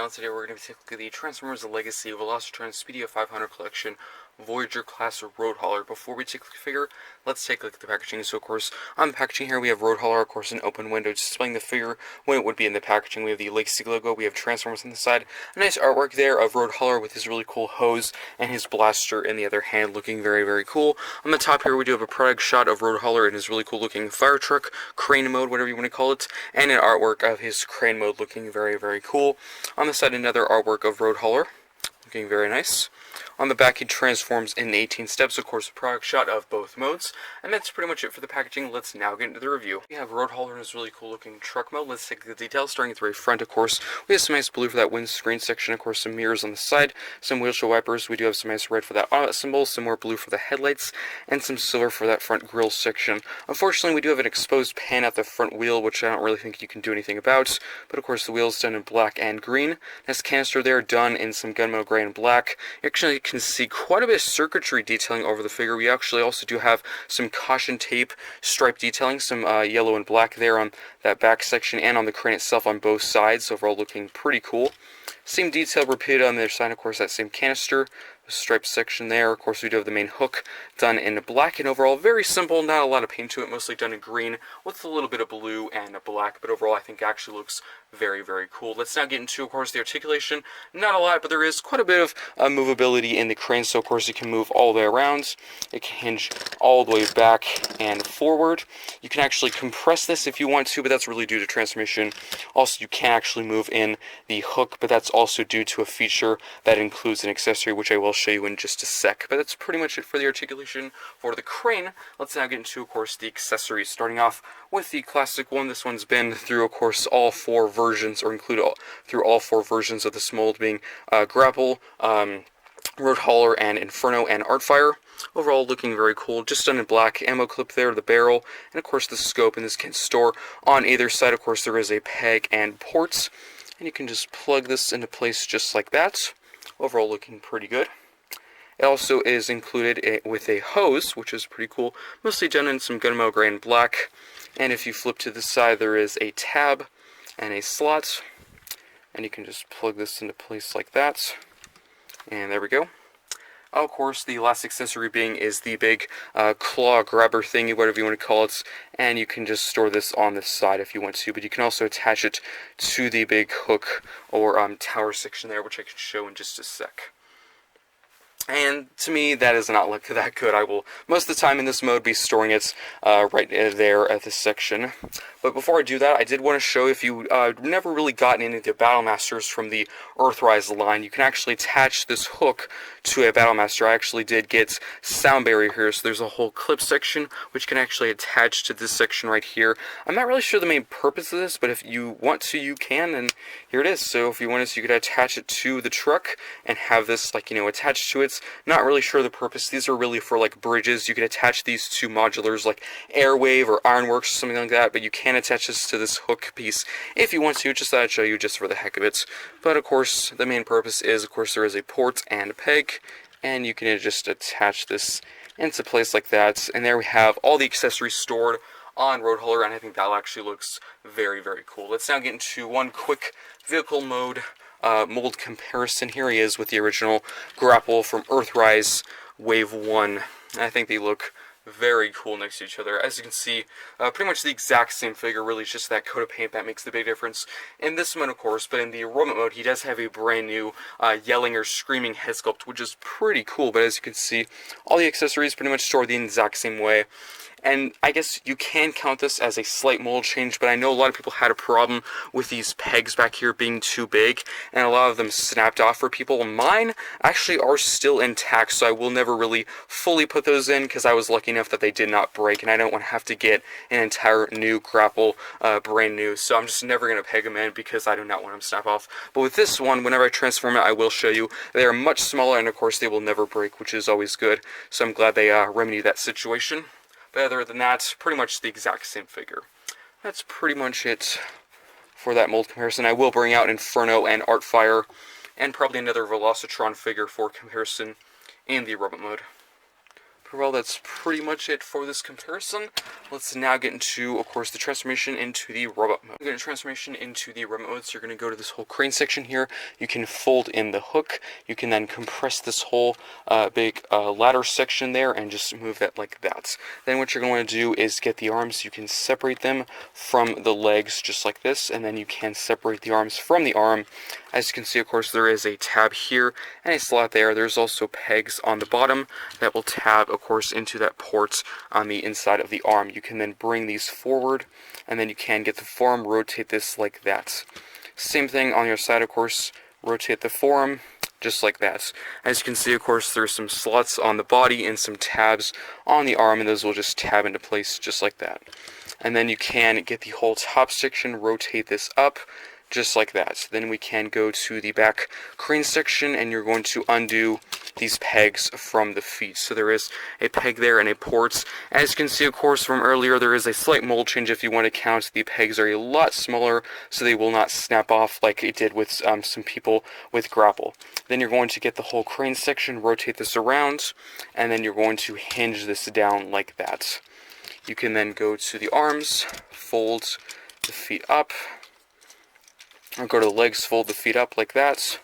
channel. Today we're going to be taking a look at the Transformers Legacy Velocitron Speedia 500 collection Voyager class Road Hauler. Before we take a look at the figure, let's take a look at the packaging. So of course, on the packaging here we have Road Hauler, of course an open window displaying the figure when it would be in the packaging. We have the Legacy logo, we have Transformers on the side, a nice artwork there of Road Hauler with his really cool hose and his blaster in the other hand, looking very, very cool. On the top here we do have a product shot of Road Hauler in his really cool looking fire truck, crane mode, whatever you want to call it, and an artwork of his crane mode looking very, very cool. On the side, another artwork of Road Hauler, looking very nice. On the back, he transforms in 18 steps, of course, a product shot of both modes. And that's pretty much it for the packaging. Let's now get into the review. We have Road Hauler in his really cool looking truck mode. Let's take the details, starting at the very front, of course. We have some nice blue for that windscreen section, of course, some mirrors on the side, some windshield wipers. We do have some nice red for that auto symbol, some more blue for the headlights, and some silver for that front grille section. Unfortunately, we do have an exposed pan at the front wheel, which I don't really think you can do anything about. But of course, the wheel's done in black and green. Nice canister there, done in some gunmetal gray and black. You actually can see quite a bit of circuitry detailing over the figure. We actually also do have some caution tape stripe detailing, some yellow and black there on that back section and on the crane itself on both sides, overall looking pretty cool. Same detail repeated on the other side, of course, that same canister, the striped section there. Of course, we do have the main hook done in black, and overall very simple, not a lot of paint to it, mostly done in green with a little bit of blue and black, but overall I think actually looks very, very cool. Let's now get into, of course, the articulation. Not a lot, but there is quite a bit of movability in the crane, so of course you can move all the way around. It can hinge all the way back and forward. You can actually compress this if you want to, but that's really due to transformation. Also, you can actually move in the hook, but that's also due to a feature that includes an accessory, which I will show you in just a sec. But that's pretty much it for the articulation for the crane. Let's now get into, of course, the accessories, starting off with the classic one. This one's been through, of course, all four versions, or included through all four versions of this mold, being Grapple, Road Hauler, and Inferno, and Artfire. Overall looking very cool, just done in black. Ammo clip there, the barrel, and of course the scope, and this can store on either side. Of course, there is a peg and ports, and you can just plug this into place just like that. Overall looking pretty good. It also is included with a hose, which is pretty cool, mostly done in some gunmetal gray and black. And if you flip to the side, there is a tab and a slot, and you can just plug this into place like that. And there we go. Of course, the last accessory being is the big claw grabber thingy, whatever you want to call it, and you can just store this on the side if you want to, but you can also attach it to the big hook or tower section there, which I can show in just a sec. And to me, that does not look that good. I will, most of the time in this mode, be storing it right there at this section. But before I do that, I did want to show, if you never really gotten into the Battlemasters from the Earthrise line, you can actually attach this hook to a Battlemaster. I actually did get sound barrier here, so there's a whole clip section which can actually attach to this section right here. I'm not really sure the main purpose of this, but if you want to, you can, and here it is. So if you wanted to, you could attach it to the truck and have this, like, you know, attached to it. Not really sure the purpose. These are really for, like, bridges. You could attach these to modulars like Airwave or Ironworks or something like that, but you can attach this to this hook piece if you want to. Just thought I'd show you just for the heck of it. But of course, the main purpose is, of course, there is a port and a peg, and you can just attach this into place like that. And there we have all the accessories stored on Road Hauler, and I think that actually looks very, very cool. Let's now get into one quick vehicle mode mold comparison. Here he is with the original Grapple from Earthrise Wave 1. I think they look very cool next to each other. As you can see, pretty much the exact same figure, really. It's just that coat of paint that makes the big difference in this mode, of course. But in the robot mode, he does have a brand new yelling or screaming head sculpt, which is pretty cool. But as you can see, all the accessories pretty much stored the exact same way. And I guess you can count this as a slight mold change, but I know a lot of people had a problem with these pegs back here being too big, and a lot of them snapped off for people. Mine actually are still intact, so I will never really fully put those in, because I was lucky enough that they did not break, and I don't want to have to get an entire new Grapple brand new, so I'm just never going to peg them in, because I do not want them to snap off. But with this one, whenever I transform it, I will show you. They are much smaller, and of course they will never break, which is always good, so I'm glad they remedied that situation. But other than that, pretty much the exact same figure. That's pretty much it for that mold comparison. I will bring out Inferno and Artfire, and probably another Velocitron figure for comparison in the robot mode. Well, that's pretty much it for this comparison. Let's now get into, of course, the transformation into the robot mode. We're going to transformation into the robot mode, so you're going to go to this whole crane section here. You can fold in the hook. You can then compress this whole big ladder section there and just move that like that. Then what you're going to do is get the arms. You can separate them from the legs just like this, and then you can separate the arms from the arm. As you can see, of course, there is a tab here and a slot there. There's also pegs on the bottom that will tab, of course, into that port on the inside of the arm. You can then bring these forward, and then you can get the forearm, rotate this like that. Same thing on your side, of course, rotate the forearm just like that. As you can see, of course, there's some slots on the body and some tabs on the arm, and those will just tab into place just like that. And then you can get the whole top section, rotate this up, just like that. Then we can go to the back crane section, and you're going to undo these pegs from the feet. So there is a peg there and a port. As you can see, of course, from earlier, there is a slight mold change. If you want to count, the pegs are a lot smaller, so they will not snap off like it did with some people with grapple. Then you're going to get the whole crane section, rotate this around, and then you're going to hinge this down like that. You can then go to the arms, fold the feet up, or go to the legs, fold the feet up like that,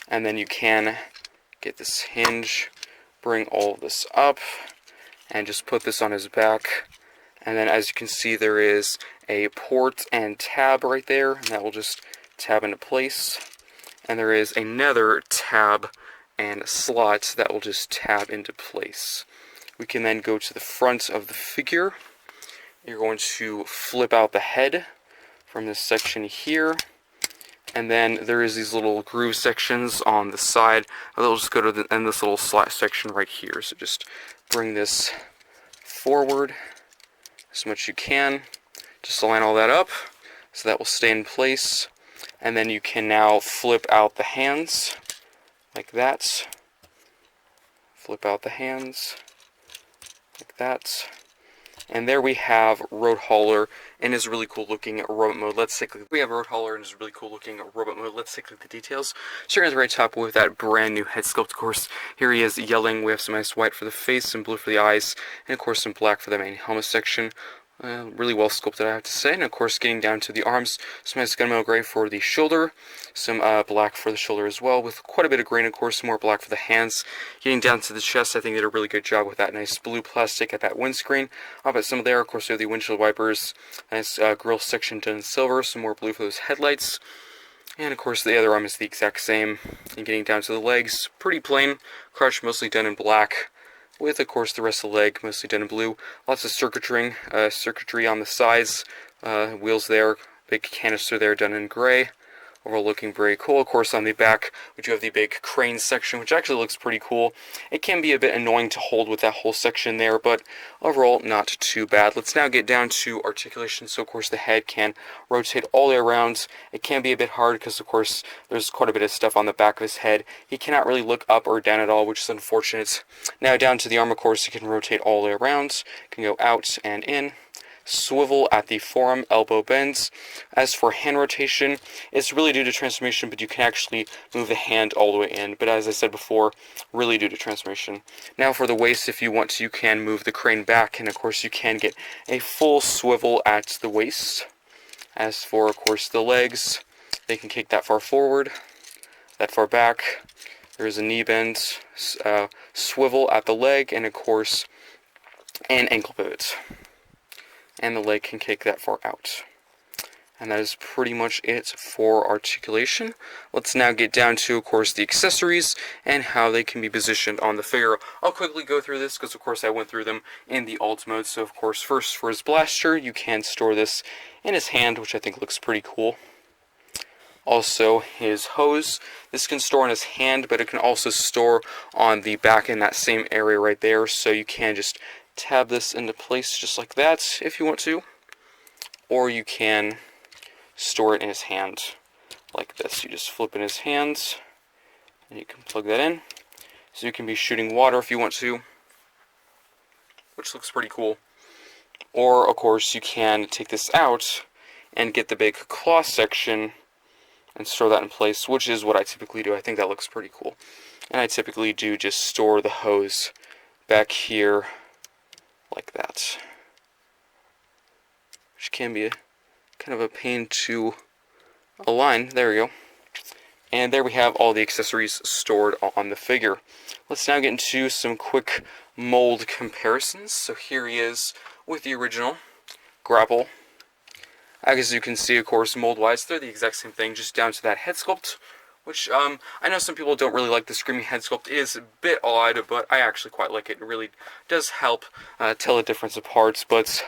and then you can get this hinge, bring all of this up, and just put this on his back. And then as you can see, there is a port and tab right there, and that will just tab into place. And there is another tab and slot that will just tab into place. We can then go to the front of the figure. You're going to flip out the head from this section here. And then there is these little groove sections on the side. They'll just go to this little slot section right here. So just bring this forward as much as you can. Just line all that up so that will stay in place. And then you can now flip out the hands like that. Flip out the hands like that. And there we have Road Hauler in his really cool looking robot mode. Let's take a look. We have Road Hauler in his really cool looking robot mode. Let's take a look at the details. Starting at the right top with that brand new head sculpt, of course. Here he is yelling. We have some nice white for the face, some blue for the eyes, and of course some black for the main helmet section. Really well sculpted, I have to say. And of course, getting down to the arms, some nice gunmetal gray for the shoulder, some black for the shoulder as well, with quite a bit of green, of course, some more black for the hands. Getting down to the chest, I think they did a really good job with that nice blue plastic at that windscreen. Up at some of there, of course, we have the windshield wipers, nice grill section done in silver, some more blue for those headlights. And of course, the other arm is the exact same. And getting down to the legs, pretty plain, crutch mostly done in black, with, of course, the rest of the leg mostly done in blue. Lots of circuitry on the sides, wheels there, big canister there done in gray. Overall looking very cool. Of course, on the back, we do have the big crane section, which actually looks pretty cool. It can be a bit annoying to hold with that whole section there, but overall, not too bad. Let's now get down to articulation. So, of course, the head can rotate all the way around. It can be a bit hard because, of course, there's quite a bit of stuff on the back of his head. He cannot really look up or down at all, which is unfortunate. Now, down to the arm, of course, he can rotate all the way around. Can go out and in. Swivel at the forearm, elbow bends. As for hand rotation, it's really due to transformation, but you can actually move the hand all the way in. But as I said before, really due to transformation. Now for the waist, if you want to, you can move the crane back, and of course you can get a full swivel at the waist. As for, of course, the legs, they can kick that far forward, that far back. There is a knee bend, swivel at the leg, and of course, an ankle pivot. And the leg can kick that far out. And that is pretty much it for articulation. Let's now get down to, of course, the accessories and how they can be positioned on the figure. I'll quickly go through this because, of course, I went through them in the alt mode. So, of course, first for his blaster, you can store this in his hand, which I think looks pretty cool. Also, his hose. This can store in his hand, but it can also store on the back in that same area right there. So you can just tab this into place just like that if you want to, or you can store it in his hand like this. You just flip in his hands and you can plug that in, so you can be shooting water if you want to, which looks pretty cool. Or of course you can take this out and get the big claw section and store that in place, which is what I typically do. I think that looks pretty cool. And I typically do just store the hose back here like that, which can be kind of a pain to align. There we go. And there we have all the accessories stored on the figure. Let's now get into some quick mold comparisons. So here he is with the original grapple. As you can see, of course, mold-wise, they're the exact same thing, just down to that head sculpt, which I know some people don't really like the screaming head sculpt. It is a bit odd, but I actually quite like it. It really does help tell the difference apart, but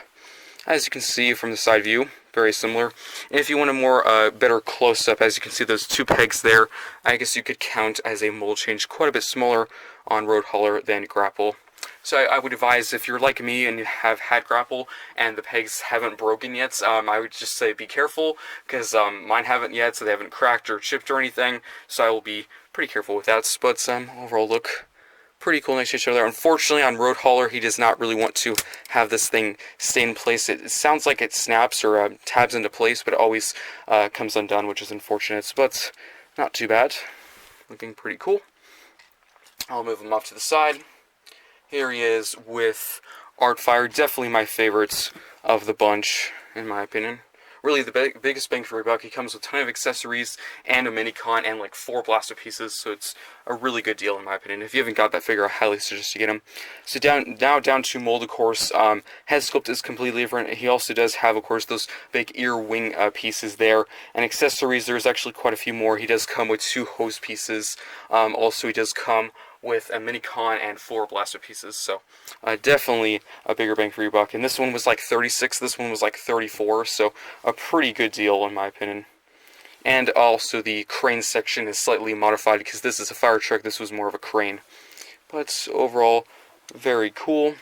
as you can see from the side view, very similar. And if you want a more better close-up, as you can see those two pegs there, I guess you could count as a mold change quite a bit smaller on Road Hauler than Grapple. So I would advise, if you're like me and you have had Grapple and the pegs haven't broken yet, I would just say be careful, because mine haven't yet, so they haven't cracked or chipped or anything, so I will be pretty careful with that. But overall look pretty cool next to each other. Unfortunately, on Road Hauler, he does not really want to have this thing stay in place. It sounds like it snaps or tabs into place, but it always comes undone, which is unfortunate, but not too bad. Looking pretty cool. I'll move him off to the side. Here he is with Artfire, definitely my favorite of the bunch, in my opinion. Really the biggest bang for your buck. He comes with a ton of accessories and a mini-con and like 4 blaster pieces, so it's a really good deal in my opinion. If you haven't got that figure, I highly suggest you get him. So down to mold, of course. Head sculpt is completely different. He also does have, of course, those big ear wing pieces there. And accessories, there's actually quite a few more. He does come with 2 hose pieces. Also, he does come with a mini-con and 4 blaster pieces, so definitely a bigger bang for your buck. And this one was like 36, this one was like 34, so a pretty good deal in my opinion. And also the crane section is slightly modified, because this is a fire truck, this was more of a crane. But overall, very cool.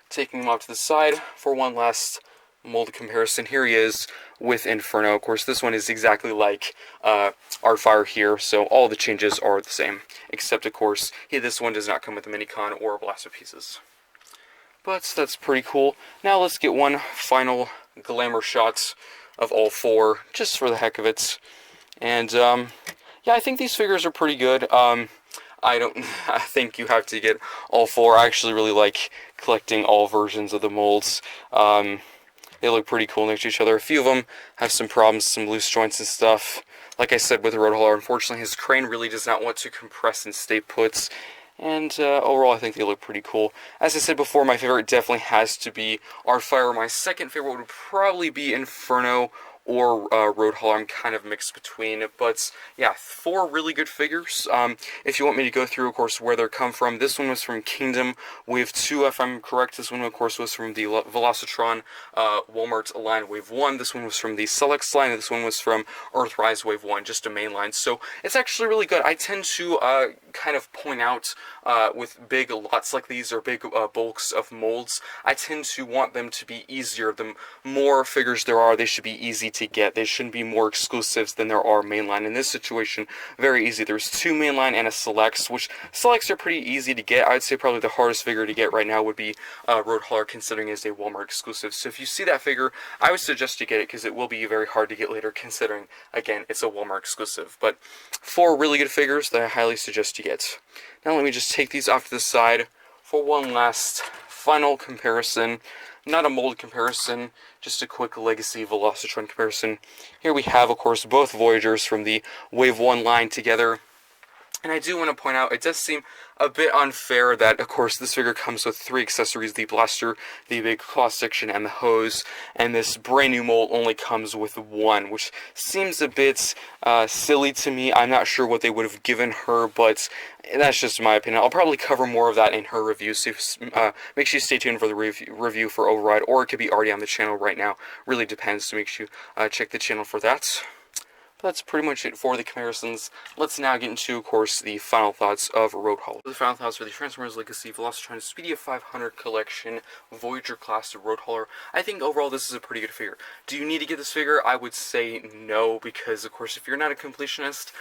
Taking him off to the side for one last mold comparison. Here he is with Inferno. Of course, this one is exactly like Artfire here, so all the changes are the same, except of course this one does not come with a mini-con or blaster pieces. But that's pretty cool. Now let's get one final glamour shot of all 4, just for the heck of it. And yeah, I think these figures are pretty good. I think you have to get all 4. I actually really like collecting all versions of the molds. They look pretty cool next to each other. A few of them have some problems, some loose joints and stuff. Like I said with the Road Hauler, unfortunately his crane really does not want to compress and stay put. And overall I think they look pretty cool. As I said before, my favorite definitely has to be Artfire. My second favorite would probably be Inferno or Road Hauler. I'm kind of mixed between, but yeah, 4 really good figures. If you want me to go through, of course, where they come from, this one was from Kingdom Wave 2, if I'm correct. This one, of course, was from the Velocitron Walmart line Wave 1. This one was from the Select line, and this one was from Earthrise Wave 1, just a main line. So it's actually really good. I tend to kind of point out with big lots like these, or big bulks of molds, I tend to want them to be easier. The more figures there are, they should be easy to get. They shouldn't be more exclusives than there are mainline. In this situation, very easy. There's 2 mainline and a Selects, which Selects are pretty easy to get. I'd say probably the hardest figure to get right now would be Road Hauler, considering it's a Walmart exclusive. So if you see that figure, I would suggest you get it, because it will be very hard to get later, considering, again, it's a Walmart exclusive. But 4 really good figures that I highly suggest you get. Now let me just take these off to the side for one last final comparison. Not a mold comparison, just a quick Legacy Velocitron comparison. Here we have, of course, both Voyagers from the Wave 1 line together. And I do want to point out, it does seem a bit unfair that, of course, this figure comes with 3 accessories: the blaster, the big claw section, and the hose. And this brand new mold only comes with 1, which seems a bit silly to me. I'm not sure what they would have given her, but that's just my opinion. I'll probably cover more of that in her review, so make sure you stay tuned for the review for Override, or it could be already on the channel right now. Really depends, so make sure you check the channel for that. That's pretty much it for the comparisons. Let's now get into, of course, the final thoughts of Road Hauler. The final thoughts for the Transformers Legacy Velocitron Speedia 500 Collection Voyager Class Road Hauler. I think overall this is a pretty good figure. Do you need to get this figure? I would say no, because, of course, if you're not a completionist,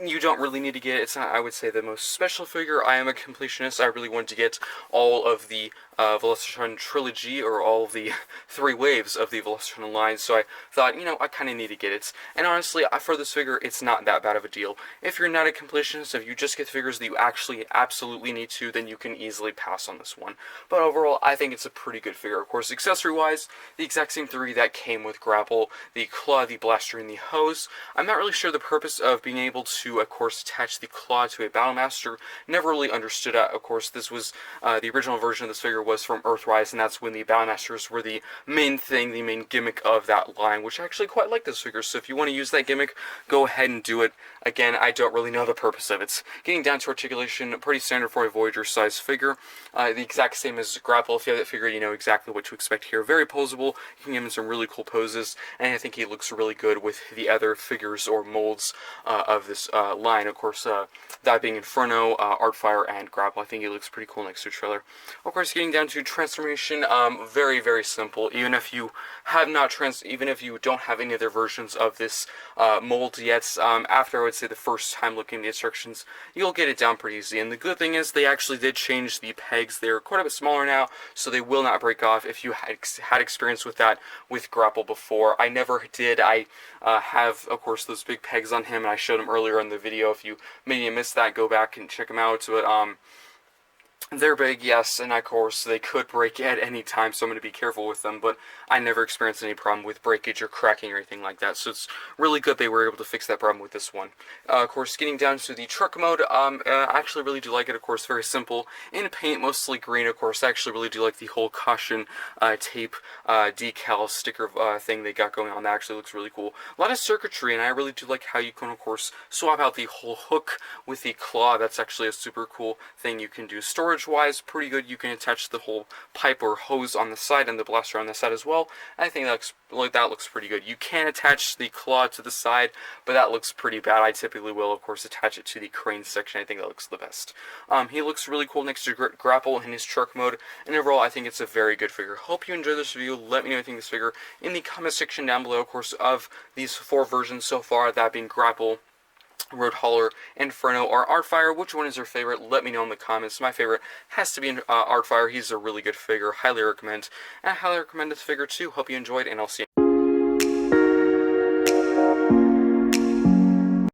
you don't really need to get it. It's not, I would say, the most special figure. I am a completionist. I really wanted to get all of the Velocitron trilogy, or all the 3 waves of the Velocitron line, so I thought, I kind of need to get it. And honestly, for this figure, it's not that bad of a deal. If you're not a completionist, if you just get figures that you actually absolutely need to, then you can easily pass on this one. But overall, I think it's a pretty good figure. Of course, accessory-wise, the exact same 3 that came with Grapple, the claw, the blaster, and the hose. I'm not really sure the purpose of being able to, of course, attach the claw to a Battlemaster. Never really understood that. Of course, this was the original version of this figure was from Earthrise, and that's when the Battlemasters were the main thing, the main gimmick of that line, which I actually quite like this figure. So if you want to use that gimmick, go ahead and do it. Again, I don't really know the purpose of it. Getting down to articulation, pretty standard for a Voyager-sized figure. The exact same as Grapple. If you have that figure, you know exactly what to expect here. Very posable. You can give him some really cool poses, and I think he looks really good with the other figures or molds of this line. Of course, that being Inferno, Artfire, and Grapple. I think he looks pretty cool next to a trailer. Of course, getting down to transformation, very, very simple. Even if you don't have any other versions of this mold yet, after I would say the first time looking at the instructions, you'll get it down pretty easy. And the good thing is they actually did change the pegs. They're quite a bit smaller now, so they will not break off. If you had experience with that with Grapple before, I never did. I have, of course, those big pegs on him, and I showed them earlier in the video. If you maybe missed that, go back and check them out. But they're big, yes, and of course they could break at any time, so I'm going to be careful with them, but I never experienced any problem with breakage or cracking or anything like that, so it's really good they were able to fix that problem with this one. Of course, getting down to the truck mode, I actually really do like it. Of course, very simple. In paint, mostly green. Of course, I actually really do like the whole caution tape decal sticker thing they got going on. That actually looks really cool. A lot of circuitry, and I really do like how you can, of course, swap out the whole hook with the claw. That's actually a super cool thing you can do. Storage-wise, pretty good. You can attach the whole pipe or hose on the side and the blaster on the side as well. I think that looks pretty good. You can attach the claw to the side, but that looks pretty bad. I typically will, of course, attach it to the crane section. I think that looks the best. He looks really cool next to Grapple in his truck mode, and overall, I think it's a very good figure. Hope you enjoyed this review. Let me know what you think of this figure in the comment section down below, of course, of these 4 versions so far, that being Grapple, Road Hauler, Inferno, or Artfire. Which one is your favorite? Let me know in the comments. My favorite has to be Artfire. He's a really good figure. Highly recommend. And I highly recommend this figure too. Hope you enjoyed, and I'll see you